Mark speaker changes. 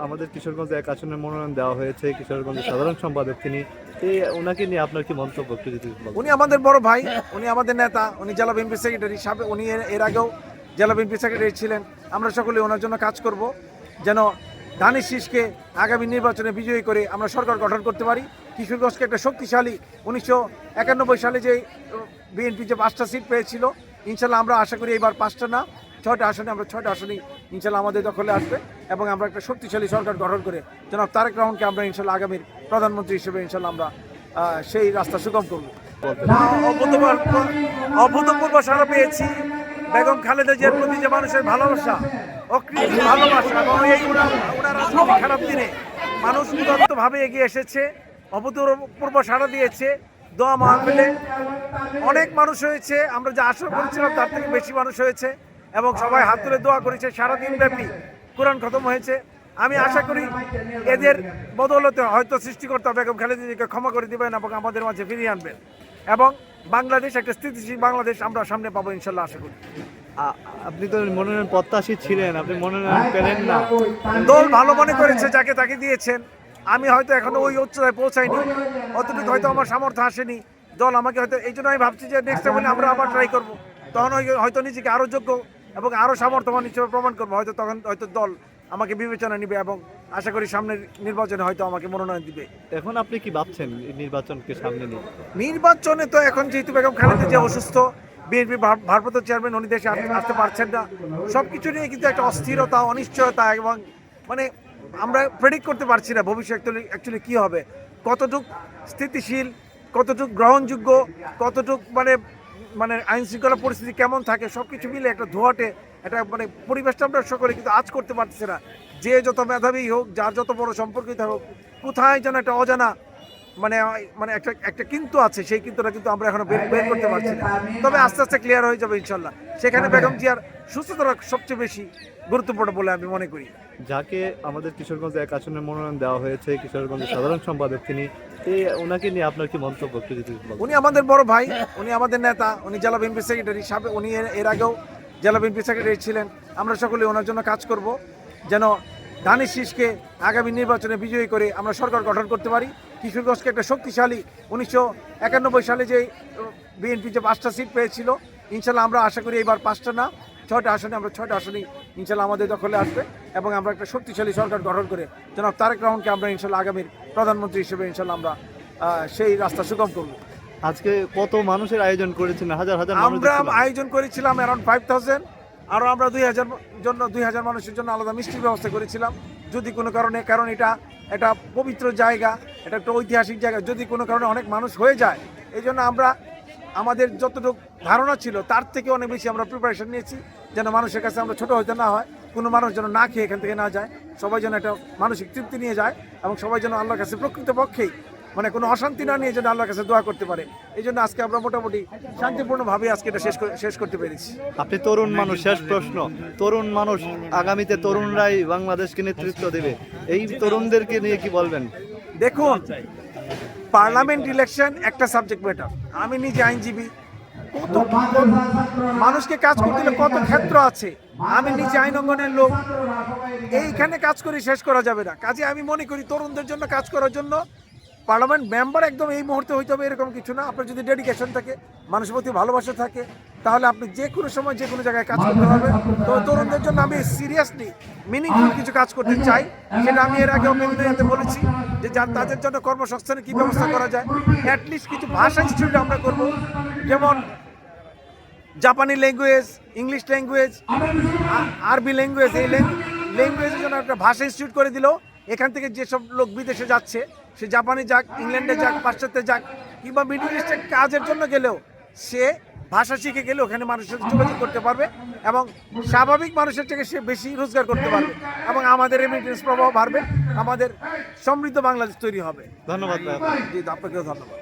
Speaker 1: আমাদের কিশোরগঞ্জে এক আসনের মনোনয়ন দেওয়া হয়েছে, কিশোরগঞ্জের সাধারণ সম্পাদক তিনি। ওনাকে নিয়ে আপনার কি মন্তব্য একটু যদি বলেন?
Speaker 2: উনি আমাদের বড় ভাই, উনি আমাদের নেতা, উনি জেলা বিএনপি সেক্রেটারি সাবেক, উনি এর আগেও জেলা বিএনপি সেক্রেটারি ছিলেন। আমরা সকলে ওনার জন্য কাজ করব, যেন ধানের শীষকে আগামী নির্বাচনে বিজয়ী করে আমরা সরকার গঠন করতে পারি। কিশোরগঞ্জকে একটা শক্তিশালী 1991 সালে যে বিএনপি যে 5টা সিট পেয়েছিল, ইনশাল্লাহ আমরা আশা করি এবার 5টা না 6টা আসনে, আমরা 6টা আসনই ইনশাল্লাহ আমাদের দখলে আসবে এবং আমরা একটা শক্তিশালী সরকার গঠন করে জনাব তারেক রহমানকে আমরা ইনশাল্লাহ আগামীর প্রধানমন্ত্রী হিসেবে ইনশাল্লাহ আমরা সেই রাস্তা সুগম করব। অভূতপূর্ব সাড়া পেয়েছি বেগম খালেদা জিয়ার প্রতি যে মানুষের ভালোবাসা, অকৃত্রিম ভালোবাসা, এবং এই ওনার রাজনৈতিক খারাপ দিনে মানুষ উদাত্তভাবে এগিয়ে এসেছে, অভূতপূর্ব সাড়া দিয়েছে। দোয়া মাহফিলে অনেক মানুষ হয়েছে, আমরা যা আশা করেছিলাম তার থেকে বেশি মানুষ হয়েছে এবং সবাই হাত তুলে দোয়া করেছে। সারাদিন ব্যাপী কোরআন খতম হয়েছে। আমি আশা করি এদের বদৌলতে হয়তো সৃষ্টিকর্তা বেগম খালেদা জিয়াকে ক্ষমা করে দিবেন এবং আমাদের মাঝে ফিরিয়ে আনবেন এবং বাংলাদেশ একটা স্থিতিশীল বাংলাদেশ আমরা সামনে পাবো ইনশাল্লাহ আশা করি।
Speaker 1: আপনি তো মনোনয়ন প্রত্যাশী ছিলেন, আপনি মনোনয়ন পেলেন না।
Speaker 2: দল ভালো মনে করেছে যাকে তাকে দিয়েছেন। আমি হয়তো এখনো ওই উচ্চতায় পৌঁছাইনি, অতটুকু হয়তো আমার সামর্থ্য আসেনি। দল আমাকে হয়তো, এই জন্য আমি ভাবছি যে নেক্সট টাইম আমরা আবার ট্রাই করবো, তখন হয়তো নিজেকে আরও যোগ্য এবং আরও সামর্থ্যবান হিসেবে প্রমাণ করবো। হয়তো তখন হয়তো দল আমাকে বিবেচনা নিবে এবং আশা করি সামনের নির্বাচনে হয়তো আমাকে মনোনয়ন দিবে।
Speaker 1: এখন আপনি কি ভাবছেন এই নির্বাচনকে সামনে নিয়ে?
Speaker 2: নির্বাচনে তো এখন যেহেতু বেগম খালেদা জিয়া অসুস্থ, বিএনপি ভারপ্রাপ্ত চেয়ারম্যান উনি দেশে আসতে পারছেন না, সব কিছু নিয়ে কিন্তু একটা অস্থিরতা, অনিশ্চয়তা এবং মানে আমরা প্রেডিক্ট করতে পারছি না ভবিষ্যৎ অ্যাকচুয়ালি কী হবে, কতটুক স্থিতিশীল, কতটুক গ্রহণযোগ্য, কতটুক মানে আইন শৃঙ্খলা পরিস্থিতি কেমন থাকে, সব কিছু মিলে একটা ধোয়াটে একটা পরিবেশটা আমরা সকলে কিন্তু আজ করতে পারতেছে না। যে যত মেধাবী হোক, যার যত বড় সম্পর্কিত হোক, কোথায় যেন একটা অজানা মানে একটা কিন্তু আছে, সেই কিন্তুটা কিন্তু আমরা এখনো বের করতে পারছি না। তবে আস্তে আস্তে ক্লিয়ার হয়ে যাবে ইনশাল্লাহ। সেখানে বেগম জিয়ার সুস্থতা সবচেয়ে বেশি গুরুত্বপূর্ণ বলে আমি মনে করি।
Speaker 1: যাকে আমাদের কিশোরগঞ্জে এক আসনের মনোনয়ন দেওয়া হয়েছে, কিশোরগঞ্জের সাধারণ সম্পাদক তিনি। ওনাকে নিয়ে আপনার কি মন্তব্য একটু যদি বলেন?
Speaker 2: উনি আমাদের বড় ভাই, উনি আমাদের নেতা, উনি জেলা বিএনপি সেক্রেটারি সাবেক, উনি এর আগেও জেলা বিএনপি সেক্রেটারি ছিলেন। আমরা সকলে ওনার জন্য কাজ করব, যেন ধানের শীষকে আগামী নির্বাচনে বিজয়ী করে আমরা সরকার গঠন করতে পারি। কিশোরগঞ্জকে একটা শক্তিশালী 1991 সালে যে বিএনপি যে 5টা সিট পেয়েছিল, ইনশাল্লাহ আমরা আশা করি এবার 5টা না 6টা আসনে, আমরা 6টা আসনেই ইনশাল্লাহ আমাদের দখলে আসবে এবং আমরা একটা শক্তিশালী সরকার গঠন করে জনাব তারেক রহমানকে আমরা ইনশাল্লাহ আগামীর প্রধানমন্ত্রী হিসেবে ইনশাল্লাহ আমরা সেই রাস্তা সুগম করব।
Speaker 1: আজকে কত মানুষের আয়োজন করেছেন? হাজার হাজার
Speaker 2: আমরা আয়োজন করেছিলাম অ্যারাউন্ড 5000, আরও আমরা 2000 মানুষের জন্য আলাদা মিষ্টির ব্যবস্থা করেছিলাম। যদি কোনো কারণে, কারণ এটা একটা পবিত্র জায়গা, এটা একটা ঐতিহাসিক জায়গা, যদি কোনো কারণে অনেক মানুষ হয়ে যায়, এই জন্য আমরা আমাদের যতটুকু ধারণা ছিল তার থেকে অনেক বেশি আমরা প্রিপারেশন নিয়েছি, যেন মানুষের কাছে আমরা ছোটো হতে না হয়, কোনো মানুষ যেন না খেয়ে এখান থেকে না যায়, সবাই যেন একটা মানসিক তৃপ্তি নিয়ে যায় এবং সবাই যেন আল্লাহর কাছে প্রকৃতপক্ষেই কোনো অশান্তি না নিয়ে যেন আল্লাহর কাছে দোয়া করতে পারে। এই জন্য আজকে আমরা মোটামুটি শান্তিপূর্ণভাবে আজকে এটা শেষ করতে পেরেছি।
Speaker 1: আপনি তরুণ মানুষ, শেষ প্রশ্ন, তরুণ মানুষ, আগামীতে তরুণরাই বাংলাদেশকে নেতৃত্ব দেবে, এই তরুণদেরকে নিয়ে কি বলবেন?
Speaker 2: দেখুন, পার্লামেন্ট ইলেকশন একটা সাবজেক্ট ম্যাটার। আমি নিজে আইনজীবী, কত মানুষকে কাজ করতে হলে কত ক্ষেত্র আছে, আমি নিজে আইন অঙ্গনের লোক, এইখানে কাজ করে শেষ করা যাবে না। কাজে আমি মনে করি তরুণদের জন্য কাজ করার জন্য পার্লামেন্ট মেম্বার একদম এই মুহূর্তে হইতে হবে এরকম কিছু না। আপনার যদি ডেডিকেশন থাকে, মানুষের প্রতি ভালোবাসা থাকে, তাহলে আপনি যে কোনো সময় যে কোনো জায়গায় কাজ করতে পারবেন। তো তরুণদের জন্য আমি সিরিয়াসলি মিনিংফুল কিছু কাজ করতে চাই, সেটা আমি এর আগেও বিভিন্ন ইয়াতে বলেছি যে তাদের জন্য কর্মসংস্থানের কী ব্যবস্থা করা যায়। অ্যাটলিস্ট কিছু ভাষা ইনস্টিটিউট আমরা করব, যেমন জাপানি ল্যাঙ্গুয়েজ, ইংলিশ ল্যাঙ্গুয়েজ, আরবি ল্যাঙ্গুয়েজ, এই ল্যাঙ্গুয়েজের জন্য একটা ভাষা ইনস্টিটিউট করে দিল। এখান থেকে যেসব লোক বিদেশে যাচ্ছে, সে জাপানে যাক, ইংল্যান্ডে যাক, পাশ্চাত্যে যাক, কিংবা মিডল ইস্টে কাজের জন্য গেলেও সে ভাষা শিখে গেলে ওখানে মানুষের সাথে যোগাযোগ করতে পারবে এবং স্বাভাবিক মানুষের থেকে সে বেশি রোজগার করতে পারবে এবং আমাদের রেমিটেন্স প্রবাহ বাড়বে, আমাদের সমৃদ্ধ বাংলাদেশ তৈরি হবে।
Speaker 1: ধন্যবাদ।
Speaker 2: জি, আপনাকেও ধন্যবাদ।